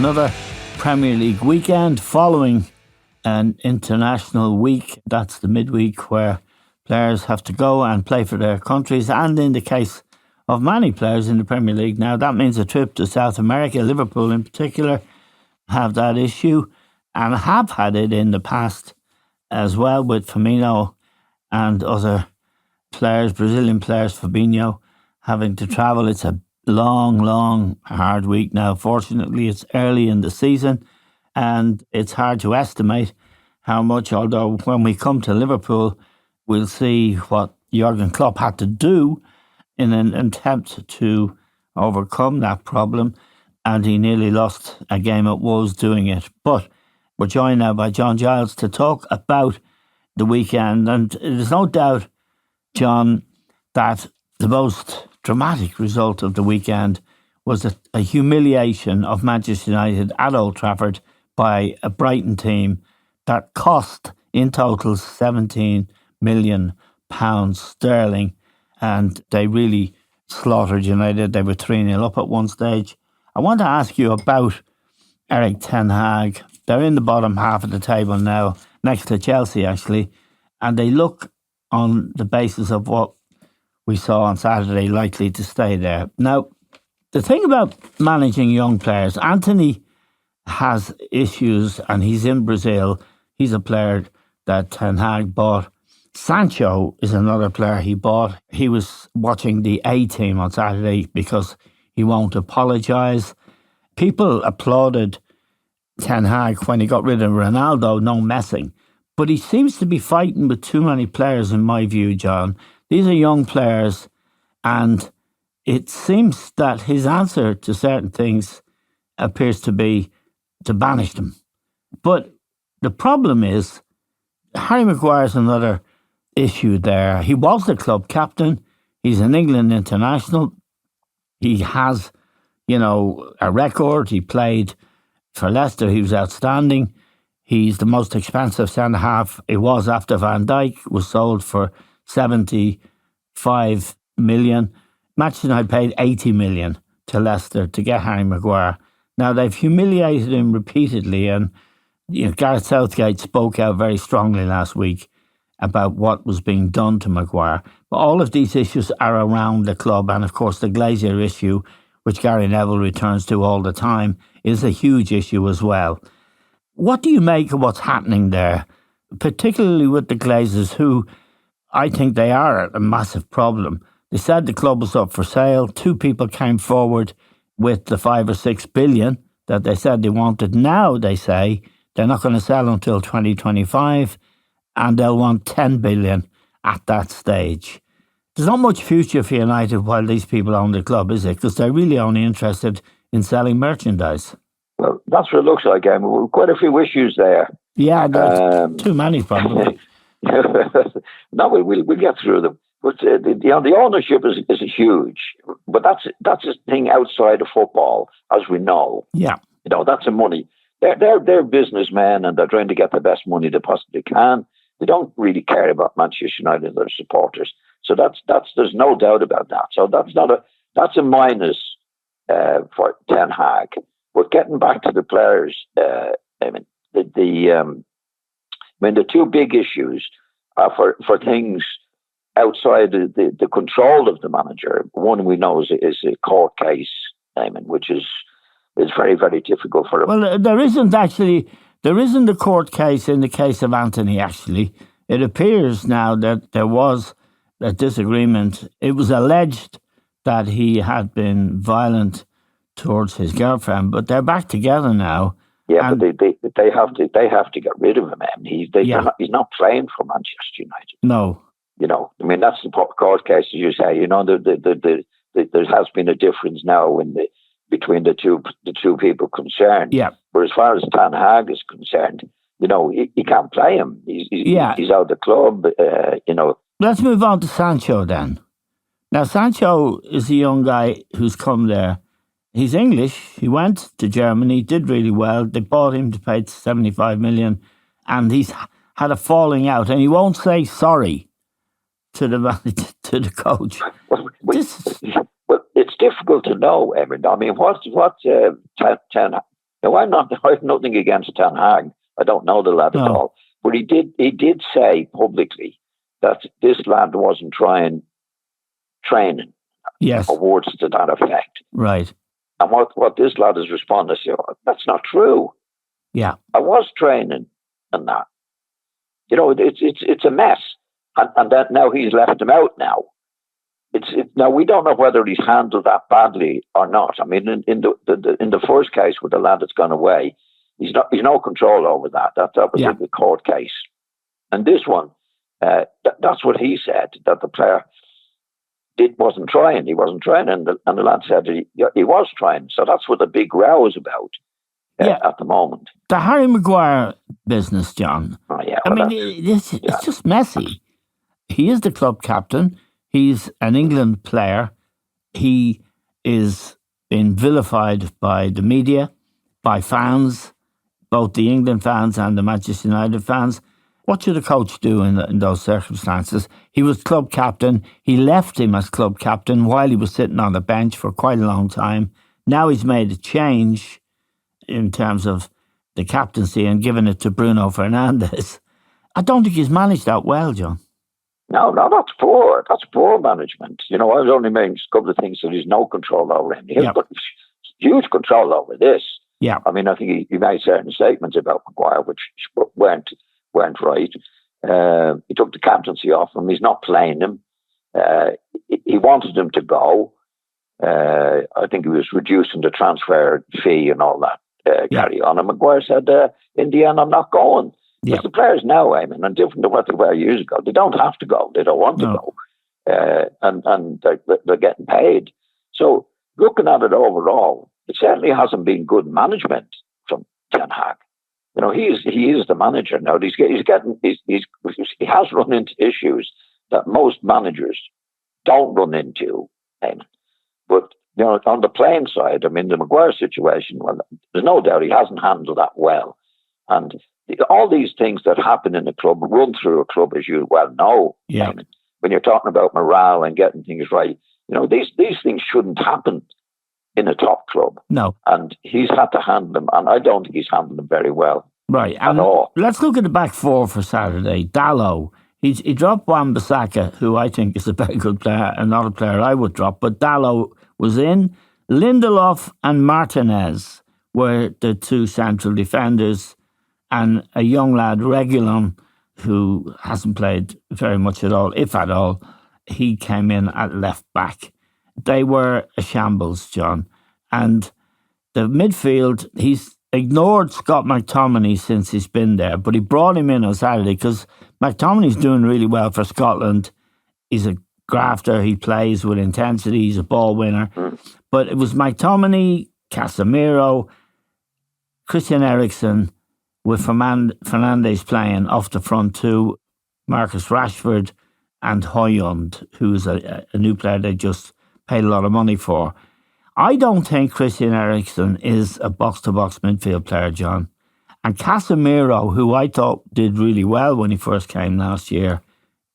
another Premier League weekend following an international week. That's the midweek where players have to go and play for their countries, and in the case of many players in the Premier League now, that means a trip to South America. Liverpool in particular have that issue and have had it in the past as well, with Firmino and other players, Brazilian players, Fabinho, having to travel. It's a long, hard week now. Fortunately, it's early in the season and it's hard to estimate how much, although when we come to Liverpool, we'll see what Jurgen Klopp had to do in an attempt to overcome that problem, and he nearly lost a game at Wolves doing it. But we're joined now by John Giles to talk about the weekend, and there's no doubt, John, that the most dramatic result of the weekend was a humiliation of Manchester United at Old Trafford by a Brighton team that cost in total £17 million sterling. And they really slaughtered United. They were 3-0 up at one stage. I want to ask you about Erik ten Hag. They're in the bottom half of the table now, next to Chelsea actually, and they look, on the basis of what we saw on Saturday, likely to stay there. Now, the thing about managing young players, Anthony has issues and he's in Brazil. He's a player that Ten Hag bought. Sancho is another player he bought. He was watching the A team on Saturday because he won't apologise. People applauded Ten Hag when he got rid of Ronaldo, no messing. But he seems to be fighting with too many players, in my view, John. These are young players, and it seems that his answer to certain things appears to be to banish them. But the problem is, Harry Maguire's another issue there. He was the club captain. He's an England international. He has, a record. He played for Leicester. He was outstanding. He's the most expensive centre-half. It was after Van Dijk was sold for 75 million. Manchester United paid 80 million to Leicester to get Harry Maguire. Now, they've humiliated him repeatedly, and Gareth Southgate spoke out very strongly last week about what was being done to Maguire. But all of these issues are around the club, and of course the Glazier issue, which Gary Neville returns to all the time, is a huge issue as well. What do you make of what's happening there, particularly with the Glazers, who I think they are a massive problem? They said the club was up for sale. Two people came forward with the 5 or 6 billion that they said they wanted. Now they say they're not going to sell until 2025, and they'll want 10 billion at that stage. There's not much future for United while these people own the club, is it? Because they're really only interested in selling merchandise. Well, that's what it looks like. Quite a few issues there. Yeah, there's too many probably. No, we'll get through them. But the ownership is huge. But that's a thing outside of football, as we know. Yeah, that's a money. They're businessmen, and they're trying to get the best money they possibly can. They don't really care about Manchester United and their supporters. So that's there's no doubt about that. So that's a minus for Ten Hag. But getting back to the players, the two big issues are for things outside the control of the manager. One we know is a court case, which is very, very difficult for him. Well, there isn't a court case in the case of Anthony, actually. It appears now that there was a disagreement. It was alleged that he had been violent towards his girlfriend, but they're back together now. Yeah, but they have to get rid of him. He's not playing for Manchester United. No. That's the court case, as you say. There has been a difference now between the two people concerned. Yeah. But as far as Ten Hag is concerned, he can't play him. He's out of the club. Let's move on to Sancho then. Now, Sancho is a young guy who's come there. He's English. He went to Germany, did really well. They bought him to pay 75 million, and he's had a falling out, and he won't say sorry to the coach. Well, it's difficult to know, Eamon. I mean, what Now, I have nothing against Ten Hag. I don't know the lad at No. all. But he did say publicly that this lad wasn't training, Yes. or words to that effect. Right. And what this lad has responded to, that's not true. Yeah. I was training and that. It's a mess. And that now he's left him out now. Now we don't know whether he's handled that badly or not. I mean, in the first case with the lad that's gone away, he's no control over that. That was in the court case. And this one, that's what he said, that the player wasn't trying. He wasn't trying, and the lad said he was trying. So that's what the big row is about at the moment. The Harry Maguire business, John. Oh, yeah, it's just messy. He is the club captain. He's an England player. He is being vilified by the media, by fans, both the England fans and the Manchester United fans. What should a coach do in those circumstances? He was club captain. He left him as club captain while he was sitting on the bench for quite a long time. Now he's made a change in terms of the captaincy and given it to Bruno Fernandes. I don't think he's managed that well, John. No, that's poor. That's poor management. I was only making a couple of things that he's no control over him. He's got huge control over this. Yeah. I mean, I think he made certain statements about Maguire which weren't right. He took the captaincy off him. He's not playing him. He wanted him to go. I think he was reducing the transfer fee and all that carry on. And Maguire said, in the end, I'm not going. Because the players now, Eamon, and different to what they were years ago, they don't have to go. They don't want to go. And they're getting paid. So looking at it overall, it certainly hasn't been good management from Ten Hag. He is the manager now. He has run into issues that most managers don't run into, Eamon. But on the playing side, I mean, the Maguire situation, well, there's no doubt he hasn't handled that well. And all these things that happen in a club run through a club, as you well know. Yeah. Eamon, when you're talking about morale and getting things right, these things shouldn't happen in a top club. No. And he's had to handle them, and I don't think he's handled them very well. Right. At all. Let's look at the back four for Saturday. Dalot. He dropped Wan-Bissaka, who I think is a very good player, and not a player I would drop, but Dalot was in. Lindelof and Martinez were the two central defenders, and a young lad, Reguilon, who hasn't played very much at all, if at all, he came in at left back. They were a shambles, John. And the midfield, he's ignored Scott McTominay since he's been there, but he brought him in on Saturday because McTominay's doing really well for Scotland. He's a grafter, he plays with intensity, he's a ball winner. But it was McTominay, Casemiro, Christian Eriksen, with Fernandes playing off the front two, Marcus Rashford and Højlund, who's a new player they just paid a lot of money for. I don't think Christian Eriksen is a box-to-box midfield player, John. And Casemiro, who I thought did really well when he first came last year,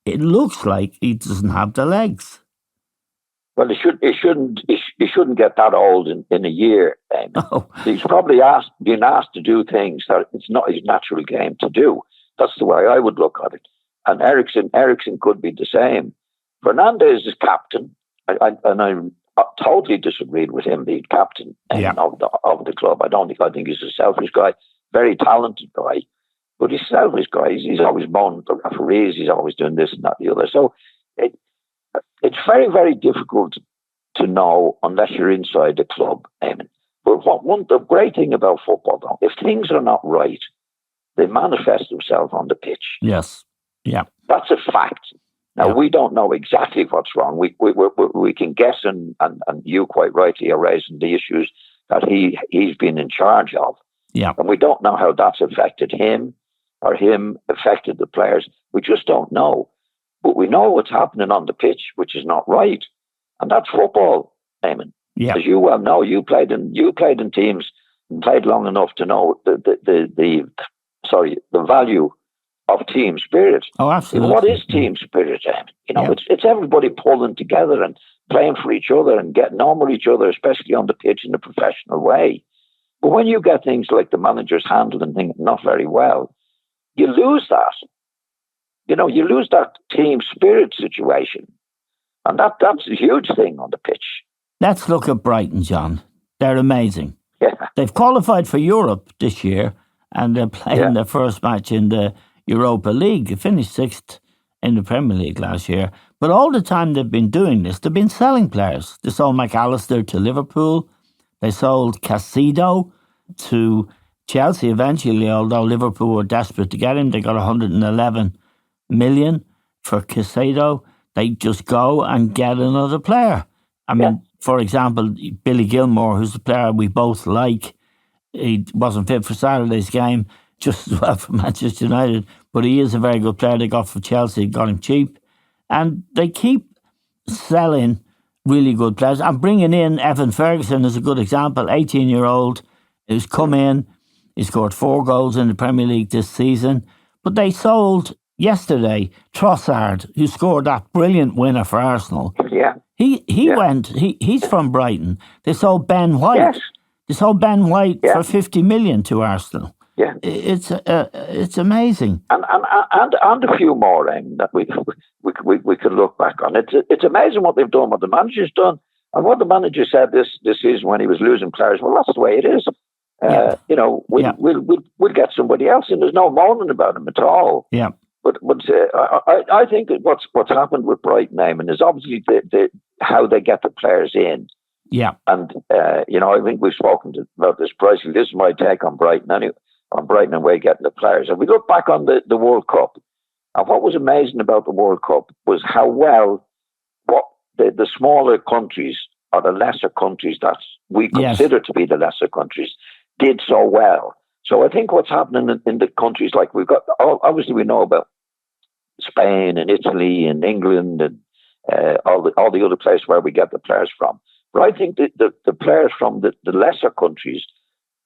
it looks like he doesn't have the legs. Well, he shouldn't get that old in a year. Oh. He's probably been asked to do things that it's not his natural game to do. That's the way I would look at it. And Eriksen could be the same. Fernandes is captain, and I totally disagreed with him being captain of the club. I think he's a selfish guy, very talented guy, but he's a selfish guy. He's always moaning at the referees. He's always doing this and that and the other. So it's very, very difficult to know unless you're inside the club, Eamon. But the great thing about football, though, if things are not right, they manifest themselves on the pitch. Yes. Yeah. That's a fact. Now, we don't know exactly what's wrong. We can guess, and you quite rightly are raising the issues that he's been in charge of. Yeah. And we don't know how that's affected him or him affected the players. We just don't know. But we know what's happening on the pitch, which is not right. And that's football, Eamon. Yeah. As you well know, you played in teams and played long enough to know the value of team spirit. Oh, absolutely. What is team spirit, Eamon? It's everybody pulling together and playing for each other and getting on with each other, especially on the pitch in a professional way. But when you get things like the managers handling things not very well, you lose that. You lose that team spirit situation. And that's a huge thing on the pitch. Let's look at Brighton, John. They're amazing. Yeah. They've qualified for Europe this year, and they're playing their first match in the Europa League. They finished 6th in the Premier League last year. But all the time they've been doing this, they've been selling players. They sold McAllister to Liverpool. They sold Casido to Chelsea eventually, although Liverpool were desperate to get him. They got 111 million for Casido. They just go and get another player. I mean, for example, Billy Gilmore, who's a player we both like, he wasn't fit for Saturday's game, just as well for Manchester United, but he is a very good player. They got for Chelsea, got him cheap. And they keep selling really good players and bringing in Evan Ferguson as a good example, 18-year-old who's come in. He scored 4 goals in the Premier League this season. But they sold yesterday Trossard, who scored that brilliant winner for Arsenal. Yeah. He's from Brighton. They sold Ben White. Yes. They sold Ben White for 50 million to Arsenal. Yeah. It's amazing. And a few more that we can look back on. It's amazing what they've done, what the manager's done, and what the manager said this season when he was losing players. Well, that's the way it is. We'll get somebody else, and there's no moaning about him at all. Yeah. But I think that what's happened with Brighton, Eamon, is obviously how they get the players in. Yeah. And I think we've spoken about this pricing. This is my take on Brighton anyway. On Brighton and way getting the players. And we look back on the World Cup, and what was amazing about the World Cup was how well what the smaller countries or the lesser countries that we consider to be the lesser countries did so well. So I think what's happening in the countries like we've got, obviously we know about Spain and Italy and England and all the other places where we get the players from. But I think that the players from the lesser countries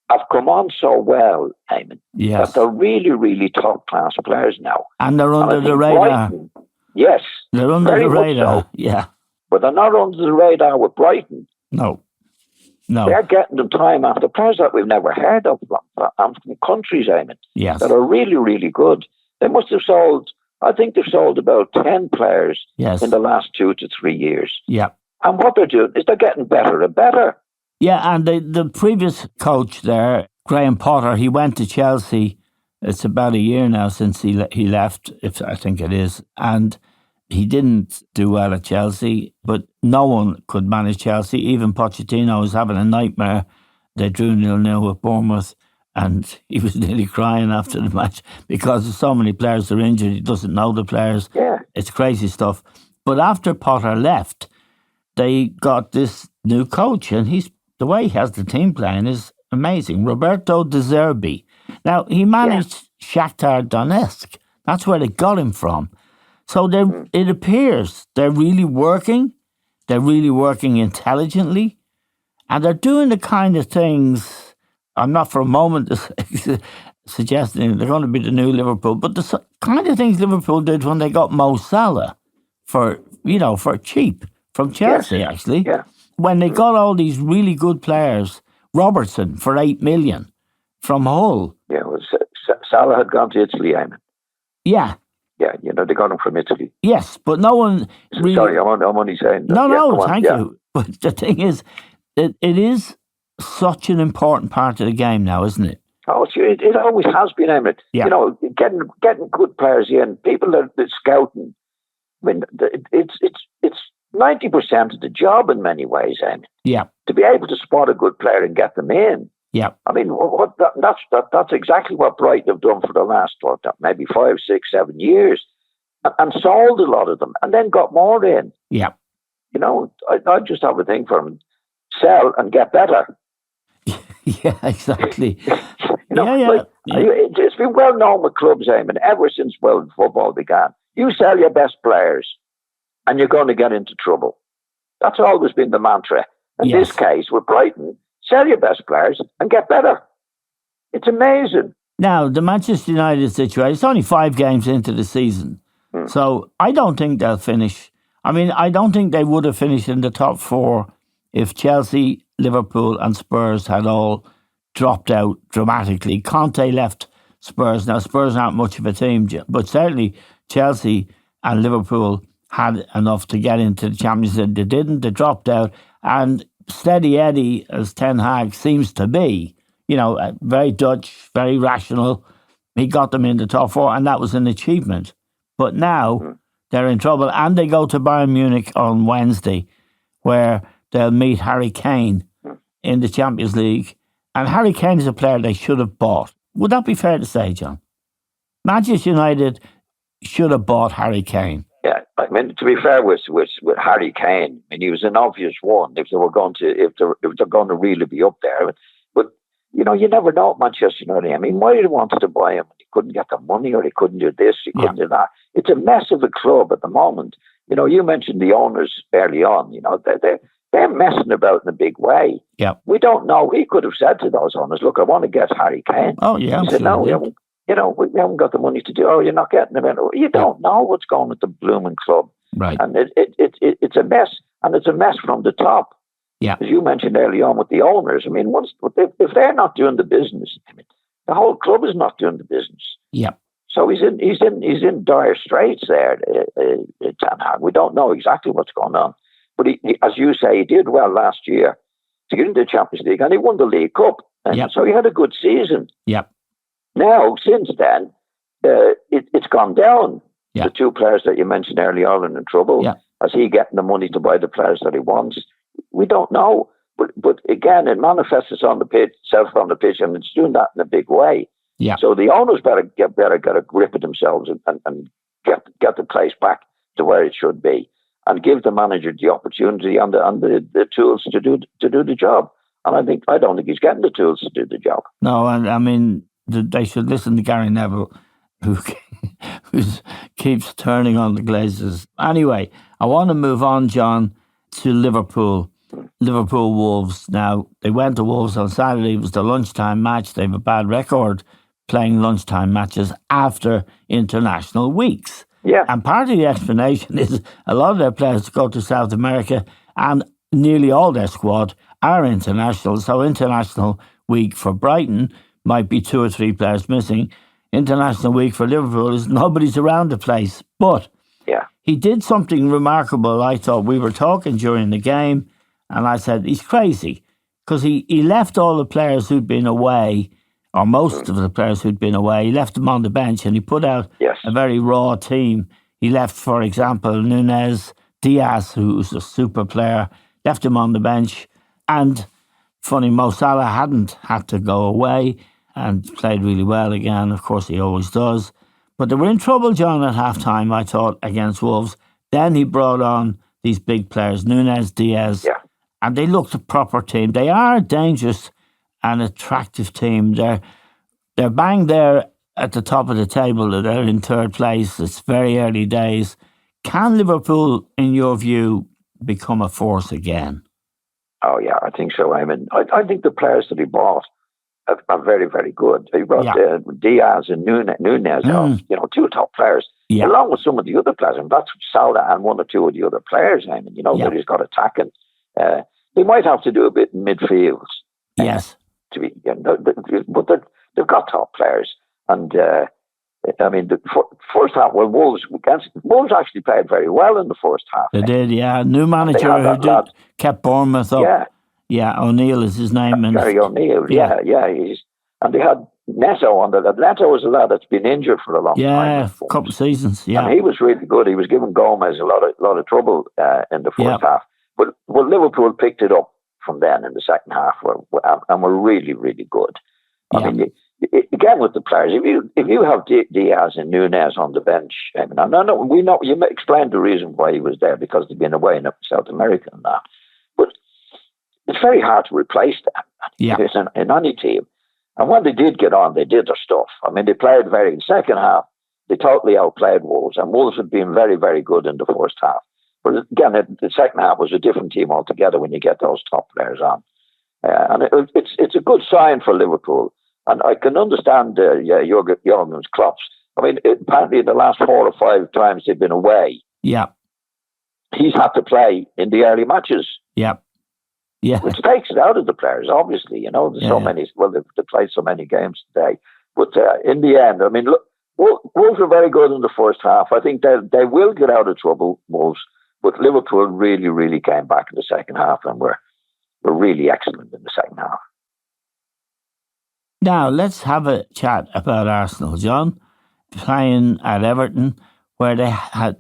have come on so well, Eamon, that they're really, really top-class players now. And they're under the radar. Brighton, yes. They're under the radar, so. But they're not under the radar with Brighton. No. They're getting them time after players that we've never heard of from countries, Eamon, that are really, really good. They must have sold, I think they've sold about 10 players in the last 2 to 3 years. Yeah. And what they're doing is they're getting better and better. Yeah, and the previous coach there, Graham Potter, he went to Chelsea. It's about a year now since he left, I think it is. And he didn't do well at Chelsea, but no one could manage Chelsea. Even Pochettino was having a nightmare. They drew 0-0 with Bournemouth, and he was nearly crying after the match because so many players are injured. He doesn't know the players. Yeah. It's crazy stuff. But after Potter left, they got this new coach, and the way he has the team playing is amazing. Roberto De Zerbi. Now, he managed Shakhtar Donetsk. That's where they got him from. So it appears they're really working. They're really working intelligently. And they're doing the kind of things, I'm not for a moment suggesting they're going to be the new Liverpool, but the kind of things Liverpool did when they got Mo Salah for cheap from Chelsea, actually. Yeah. When they got all these really good players, Robertson for 8 million from Hull. Yeah, well, Salah had gone to Italy, Eamon. Yeah. Yeah, they got him from Italy. Yes, but no one really... Sorry, I'm only saying that. No, thank you. But the thing is, it is such an important part of the game now, isn't it? Oh, it always has been, Eamon. Yeah. Getting good players in, people that scouting. I mean, it's 90% of the job in many ways, Eamon. Yeah. To be able to spot a good player and get them in. Yeah. I mean, that's exactly what Brighton have done for the last, maybe 5, 6, 7 years, and sold a lot of them, and then got more in. Yeah. I just have a thing for them: sell and get better. Yeah, exactly. It's been well known with clubs, Eamon, ever since world football began. You sell your best players, and you're going to get into trouble. That's always been the mantra. In this case, with Brighton, sell your best players and get better. It's amazing. Now, the Manchester United situation, it's only 5 games into the season. So I don't think they'll finish. I mean, I don't think they would have finished in the top 4 if Chelsea, Liverpool and Spurs had all dropped out dramatically. Conte left Spurs. Now, Spurs aren't much of a team, but certainly Chelsea and Liverpool had enough to get into the Champions League. They didn't. They dropped out. And Steady Eddie, as Ten Hag seems to be, very Dutch, very rational. He got them in the top four, and that was an achievement. But now they're in trouble, and they go to Bayern Munich on Wednesday, where they'll meet Harry Kane in the Champions League. And Harry Kane is a player they should have bought. Would that be fair to say, John? Manchester United should have bought Harry Kane. Yeah, I mean, to be fair with Harry Kane, I mean, he was an obvious one if they're going to really be up there. But you never know at Manchester United. I mean, why did they wanted to buy him? He couldn't get the money, or he couldn't do this, he couldn't do that. It's a mess of a club at the moment. You mentioned the owners early on. They're messing about in a big way. Yeah, we don't know. He could have said to those owners, "Look, I want to get Harry Kane." Oh yeah, he said, "No, we haven't got the money to do. Oh, you're not getting him." You don't know what's going with the blooming club, right? And it's a mess, and it's a mess from the top. Yeah, as you mentioned early on with the owners. I mean, if they're not doing the business, I mean, the whole club is not doing the business. Yeah. So he's in dire straits there, Ten Hag. We don't know exactly what's going on, but he, as you say, he did well last year to get into the Champions League, and he won the League Cup, and so he had a good season. Yep. Now, since then, it's gone down. Yep. The two players that you mentioned earlier on are in trouble. Yep. Is he getting the money to buy the players that he wants? We don't know. But again, it manifests itself on the pitch, and it's doing that in a big way. Yeah. So the owners better get a grip of themselves and get the place back to where it should be, and give the manager the opportunity and the tools to do the job. And I don't think he's getting the tools to do the job. No, and I mean they should listen to Gary Neville, who keeps turning on the Glazers. Anyway, I want to move on, John, to Liverpool. Liverpool Wolves. Now, they went to Wolves on Saturday. It was the lunchtime match. They have a bad record playing lunchtime matches after international weeks. Yeah. And part of the explanation is a lot of their players go to South America, and nearly all their squad are international. So international week for Brighton might be 2 or 3 players missing. International week for Liverpool is nobody's around the place. But he did something remarkable, I thought. We were talking during the game, and I said, he's crazy, because he left all the players who'd been away, or most of the players who'd been away. He left them on the bench, and he put out a very raw team. He left, for example, Nunez, Diaz, who's a super player, left him on the bench. And funny, Mo Salah hadn't had to go away and played really well again. Of course, he always does. But they were in trouble, John, at halftime, I thought, against Wolves. Then he brought on these big players, Nunez, Diaz, and they looked a proper team. They are a dangerous and attractive team. They're bang there at the top of the table. They're in third place. It's very early days. Can Liverpool, in your view, become a force again? Oh, yeah, I think so. I mean, I think the players that he bought are very, very good. He brought Diaz and Nunez, two top players, along with some of the other players. And that's Salah and 1 or 2 of the other players. I mean, that he's got attacking. They might have to do a bit in midfield. Yes. But they've got top players. And, I mean, the first half, Wolves actually played very well in the first half. They did, yeah. New manager who kept Bournemouth up. Yeah, O'Neill is his name. Gary O'Neill, yeah. And they had Neto on that. Neto was a lad that's been injured for a long time. Yeah, a couple of seasons, yeah. And he was really good. He was giving Gomez a lot of trouble in the first half. But Liverpool picked it up from then in the second half and were really, really good. I mean, again with the players, if you have Diaz and Nunez on the bench, I mean, we know you explained the reason why he was there, because they've been away in South America and that. But it's very hard to replace that in any team. And when they did get on, they did their stuff. I mean, they played in the second half. They totally outplayed Wolves, and Wolves had been very, very good in the first half. But again, the second half was a different team altogether when you get those top players on. And it's a good sign for Liverpool. And I can understand Jurgen Klopp's. I mean, apparently in the last 4 or 5 times they've been away, he's had to play in the early matches. Yeah. Yeah. Which takes it out of the players, obviously. There's so many. Well, they've played so many games today, but in the end, I mean, look, Wolves were very good in the first half. I think they will get out of trouble, Wolves, but Liverpool really, really came back in the second half and were really excellent in the second half. Now let's have a chat about Arsenal, John, playing at Everton, where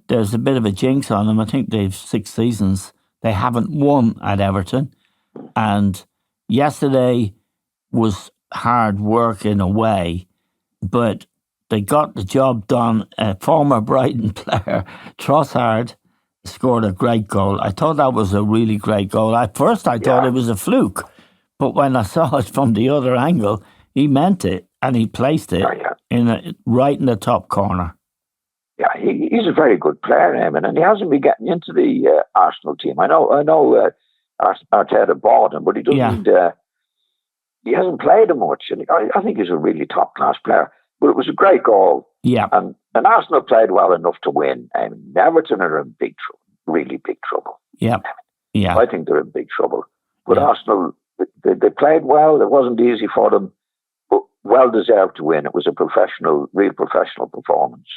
there's a bit of a jinx on them. I think they've 6 seasons they haven't won at Everton. And yesterday was hard work in a way, but they got the job done. A former Brighton player, Trossard, scored a great goal. I thought that was a really great goal. At first I thought it was a fluke, but when I saw it from the other angle, he meant it and he placed it right in the top corner. Yeah, he's a very good player, Eamon, and he hasn't been getting into the Arsenal team. I know. Arteta bought him, but he doesn't. He hasn't played him much, and I think he's a really top class player. But it was a great goal. Yeah, and Arsenal played well enough to win. And Everton are in big trouble, really big trouble. Yeah, yeah. I think they're in big trouble. But Arsenal, they played well. It wasn't easy for them, but well deserved to win. It was a real professional performance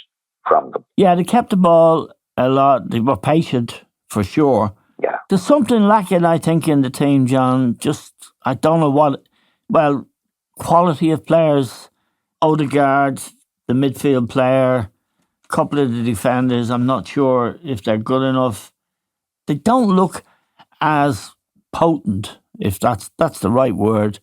from them. Yeah, they kept the ball a lot. They were patient for sure. Yeah. There's something lacking, I think, in the team, John. Just, I don't know what. Well, quality of players. Odegaard, the midfield player, a couple of the defenders. I'm not sure if they're good enough. They don't look as potent, if that's the right word,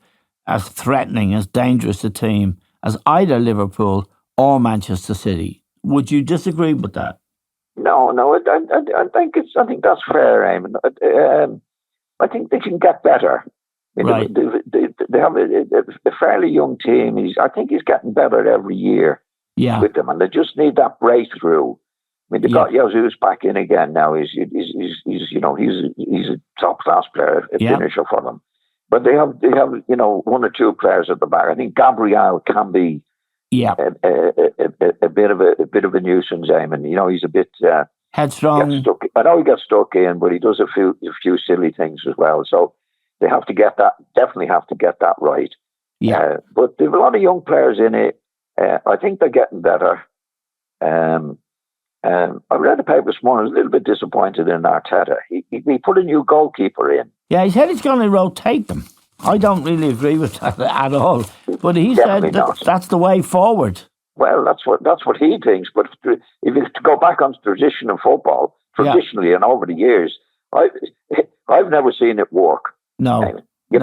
as threatening, as dangerous a team as either Liverpool or Manchester City. Would you disagree with that? No. I think that's fair, Eamon. I think they can get better. Right. They have a fairly young team. I think he's getting better every year with them, and they just need that breakthrough. I mean, they got Jesus back in again now. He's a top class player, a finisher for them. But they have 1 or 2 players at the back. I think Gabriel can be a bit of a nuisance, Eamon. He's a bit headstrong. I know he got stuck in, but he does a few silly things as well. So they have to get that. Definitely have to get that right. Yeah. But there's a lot of young players in it. I think they're getting better. I read the paper this morning. I was a little bit disappointed in Arteta. He put a new goalkeeper in. Yeah, he said he's going to rotate them. I don't really agree with that at all. But he said that's the way forward. Well, that's what he thinks. But if you go back on tradition of football, traditionally and over the years, I've never seen it work. No. You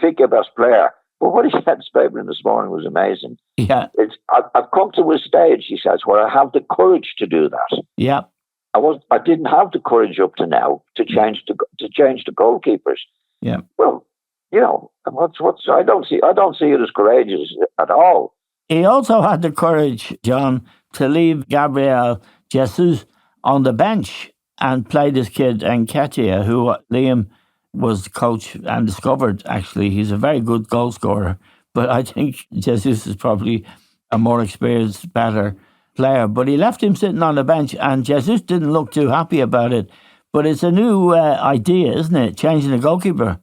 pick your best player. But what he said in his paper this morning was amazing. Yeah. I've come to a stage, he says, where I have the courage to do that. Yeah. I didn't have the courage up to now to change the goalkeepers. Yeah. Well, I don't see it as courageous at all. He also had the courage, John, to leave Gabriel Jesus on the bench and play this kid Nketiah, who Liam was coach and discovered, actually. He's a very good goal scorer. But I think Jesus is probably a more experienced, better player. But he left him sitting on the bench, and Jesus didn't look too happy about it. But it's a new idea, isn't it? Changing the goalkeeper.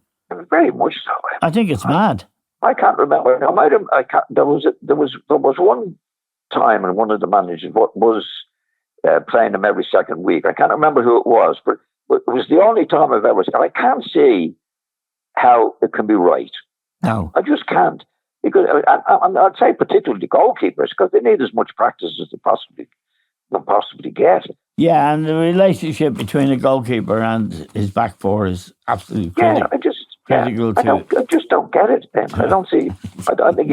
Very much so. I think it's mad. I can't remember. There was one time when one of the managers was playing him every second week. I can't remember who it was, but it was the only time I've ever seen. I can't see how it can be right. No, I just can't. Because I'd say particularly the goalkeepers, because they need as much practice as they possibly get. Yeah, and the relationship between the goalkeeper and his back four is absolutely critical. I just don't get it. I don't see. I think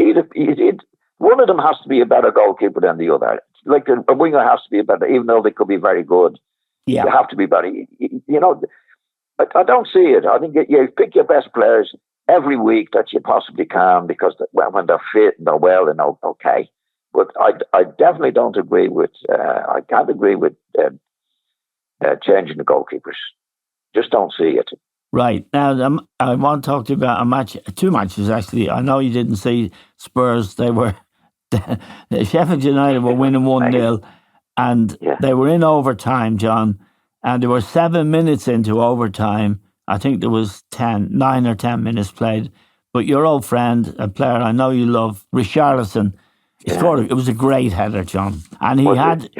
one of them has to be a better goalkeeper than the other. Like a winger has to be better, even though they could be very good. Yeah, they have to be better. I don't see it. I think you pick your best players every week that you possibly can, because when they're fit and they're well, and okay. But I definitely don't agree with. I can't agree with changing the goalkeepers. Just don't see it. Right. Now, I want to talk to you about two matches, actually. I know you didn't see Spurs. They were, Sheffield United were winning 1-0, and they were in overtime, John, and they were 7 minutes into overtime I think there was 9 or 10 minutes played. But your old friend, a player I know you love, Richarlison, he scored. It was a great header, John. And he had,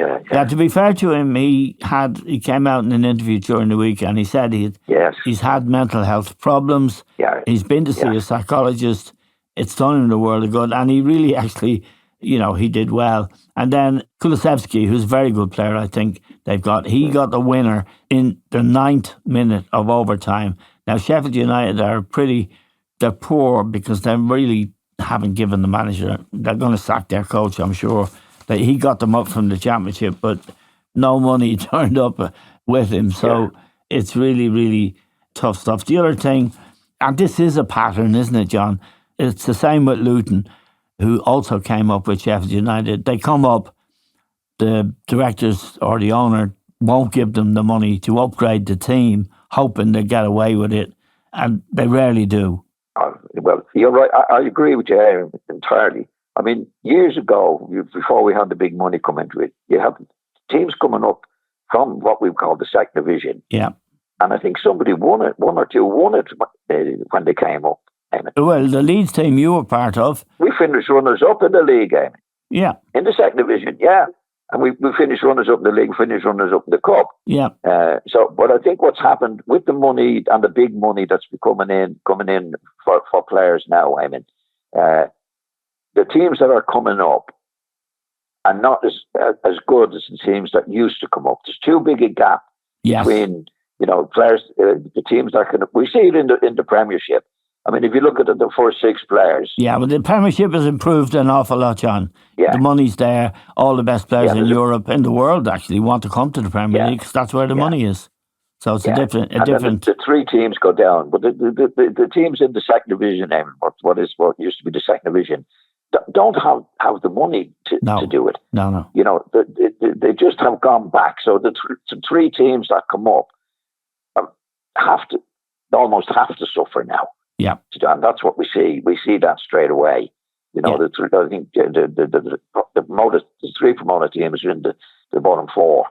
to be fair to him, he came out in an interview during the week and he said he's had mental health problems. He's been to see a psychologist. It's done him the world of good. And he really actually, he did well. And then Kulusevski, who's a very good player, I think he got the winner in the 9th minute of overtime. Now, Sheffield United they're poor because they really haven't given the manager. They're going to sack their coach, I'm sure. That he got them up from the championship, but no money turned up with him. So it's really, really tough stuff. The other thing, and this is a pattern, isn't it, John? It's the same with Luton, who also came up with Sheffield United. They come up, the directors or the owner won't give them the money to upgrade the team, hoping they get away with it, and they rarely do. Well, you're right. I agree with you entirely. I mean, years ago, before we had the big money come into it, you have teams coming up from what we call the second division. Yeah. And I think somebody won it, one or two won it when they came up. Well, the Leeds team you were part of. We finished runners-up in the league, Amy. Yeah. In the second division, yeah. And we finished runners-up in the league, finished runners-up in the cup. Yeah. But I think what's happened with the money and the big money that's coming in for players now, I mean, the teams that are coming up are not as good as the teams that used to come up. There's too big a gap between players, the teams that can. We see it in the Premiership. I mean, if you look at the first 6 players. Yeah, but the Premiership has improved an awful lot, John. Yeah. The money's there. All the best players in Europe, in the world, actually, want to come to the Premier League because that's where the money is. So it's a different. The 3 teams go down, but the teams in the second division, what used to be the second division, don't have the money to do it. No. They just have gone back. So the 3 teams that come up almost have to suffer now. Yeah, and that's what we see. We see that straight away. I think the 3 promoted teams are in the bottom 4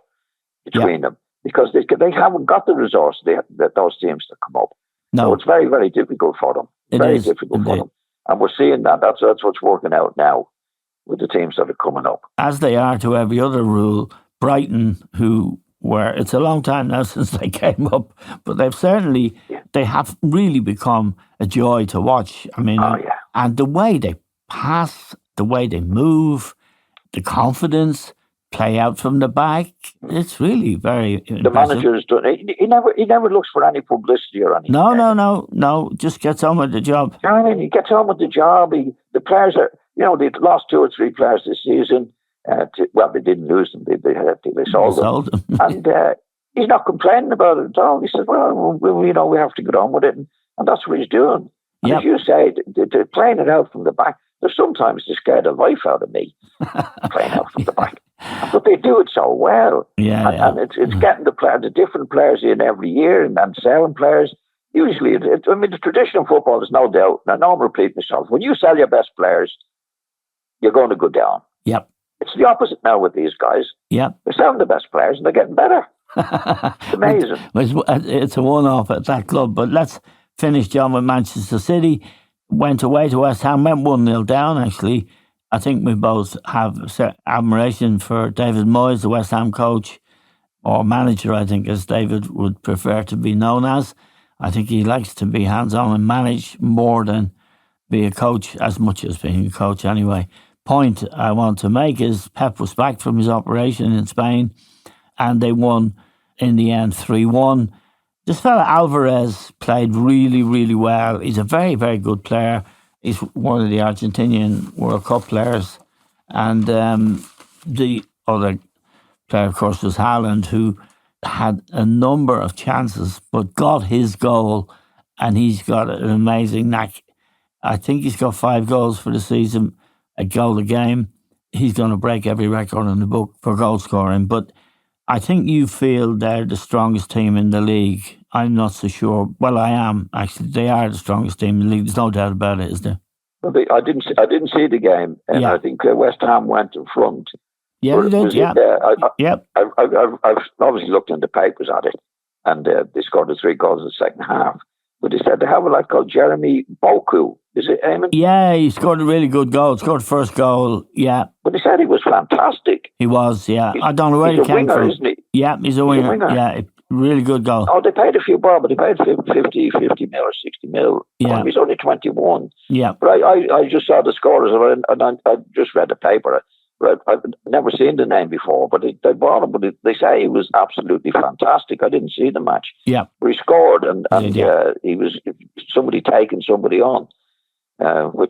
between them because they haven't got the resource that those teams that come up. No, so it's very, very difficult for them. Very difficult for them, and we're seeing that. That's what's working out now with the teams that are coming up. As they are to every other rule, Brighton, it's a long time now since they came up, but they have really become a joy to watch. I mean, and the way they pass, the way they move, the confidence, play out from the back, it's really very impressive. The manager's done it. He never looks for any publicity or anything. No, just gets on with the job. I mean, he gets on with the job. The players are, they lost 2 or 3 players this season. They didn't lose them. They sold them. And he's not complaining about it at all. He said, well, we have to get on with it. And that's what he's doing. And as you say, they're playing it out from the back. There's sometimes they scare the life out of me playing out from the back. But they do it so well. And it's getting the different players in every year and selling players. Usually, the tradition of football is no doubt. Now, I'm repeating myself. When you sell your best players, you're going to go down. Yep. It's the opposite now with these guys. Yep. They're selling the best players and they're getting better. It's amazing. It's a one-off at that club. But let's finish, John, with Manchester City. Went away to West Ham, went 1-0 down, actually. I think we both have admiration for David Moyes, the West Ham coach, or manager, I think, as David would prefer to be known as. I think he likes to be hands-on and manage more than be a coach, as much as being a coach anyway. Point I want to make is Pep was back from his operation in Spain and they won in the end 3-1. This fella Alvarez played really, really well. He's a very, very good player. He's one of the Argentinian World Cup players. And the other player, of course, was Haaland, who had a number of chances but got his goal, and he's got an amazing knack. I think he's got 5 goals for the season, a goal a game. He's going to break every record in the book for goal scoring. But I think you feel they're the strongest team in the league. I'm not so sure. Well, I am, actually. They are the strongest team in the league. There's no doubt about it, is there? Well, I didn't see the game, and I think West Ham went in front. Yeah, they did, yeah. I've obviously looked in the papers at it, and they scored the 3 goals in the second half. But they said they have a lad called Jeremy Boku. Is it, Eamon? Yeah, he scored a really good goal. Scored the first goal, yeah. But they said he was fantastic. He was, yeah. I don't know where he came winger, from. Isn't he? Yeah, he's a winger. Yeah, really good goal. Oh, they paid a few more, but they paid 50 mil or 60 mil. Yeah. He's only 21. Yeah. But I just saw the scores and I just read the paper. I've never seen the name before, but they bought him. But they say he was absolutely fantastic. I didn't see the match. Yeah. But he scored, and he was somebody taking somebody on.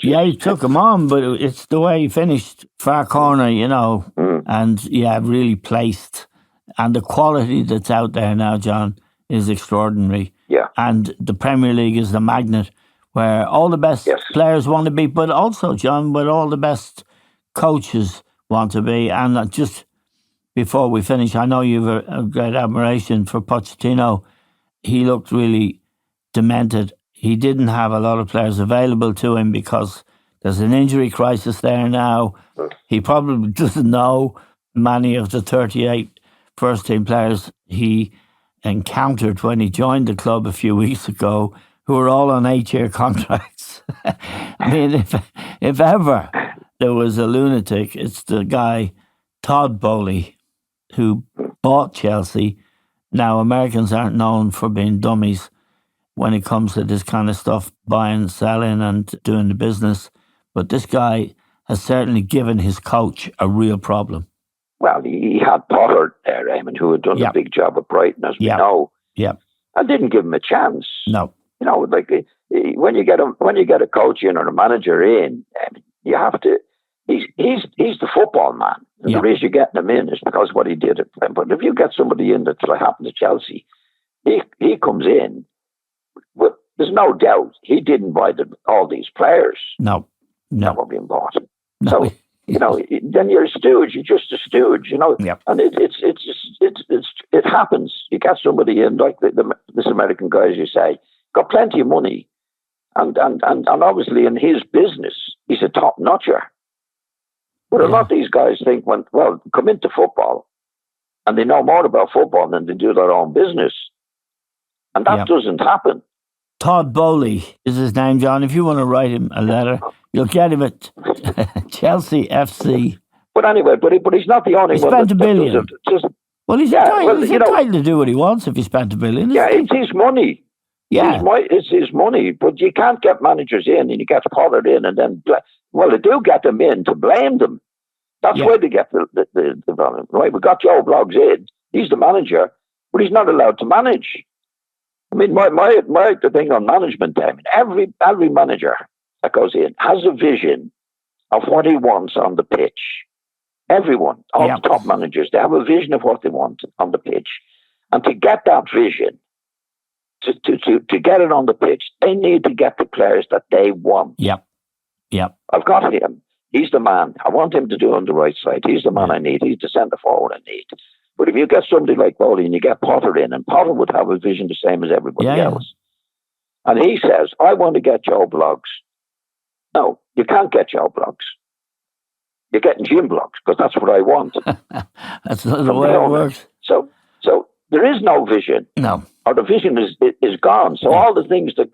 He took him on, but it's the way he finished, far corner, and really placed. And the quality that's out there now, John, is extraordinary. Yeah. And the Premier League is the magnet where all the best players want to be, but also, John, where all the best coaches want to be. And just before we finish, I know you have a great admiration for Pochettino. He looked really demented. He didn't have a lot of players available to him because there's an injury crisis there now. He probably doesn't know many of the 38 first-team players he encountered when he joined the club a few weeks ago, who were all on 8-year contracts. I mean, if ever there was a lunatic, it's the guy, Todd Bowley, who bought Chelsea. Now, Americans aren't known for being dummies when it comes to this kind of stuff, buying, selling and doing the business. But this guy has certainly given his coach a real problem. Well, he had Potter there, Eamon, who had done a big job at Brighton, as we know. Yeah. And didn't give him a chance. No. Like when you get a coach in or a manager in, you have to. He's the football man. And the reason you're getting him in is because of what he did. But if you get somebody in that's like happened to Chelsea, he comes in. But there's no doubt he didn't buy all these players. No. That were being bought. No. So then you're a stooge. You're just a stooge. Yep. And it happens. You get somebody in like this American guy, as you say, got plenty of money, and obviously in his business he's a top notcher. But a lot of these guys think, come into football, and they know more about football than they do their own business, and that doesn't happen. Todd Bowley is his name, John. If you want to write him a letter, you'll get him at Chelsea FC. But anyway, but he's not the only he one. He spent $1 billion. He's entitled to do what he wants if he spent $1 billion. It's his money. Yeah. It's his money. But you can't get managers in and you get Potter in and then, they do get them in to blame them. That's where they get the problem. Right, we got Joe Bloggs in. He's the manager, but he's not allowed to manage. I mean, the thing on management, every manager that goes in has a vision of what he wants on the pitch. Everyone, all the top managers, they have a vision of what they want on the pitch. And to get that vision, to get it on the pitch, they need to get the players that they want. Yep. I've got him. He's the man. I want him to do on the right side. He's the man I need. He's the centre forward I need. But if you get somebody like Bowley and you get Potter in, and Potter would have a vision the same as everybody else. And he says, I want to get Joe Bloggs. No, you can't get Joe Bloggs. You're getting Jim Bloggs because that's what I want. That's not the way it works. So there is no vision. No. Or the vision is gone. So all the things that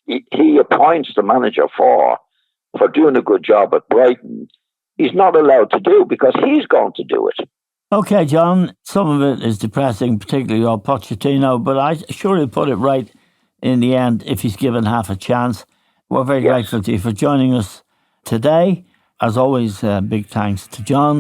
he appoints the manager for doing a good job at Brighton, he's not allowed to do because he's going to do it. Okay, John, some of it is depressing, particularly on Pochettino, but I sure he'll put it right in the end if he's given half a chance. We're very grateful to you for joining us today. As always, big thanks to John.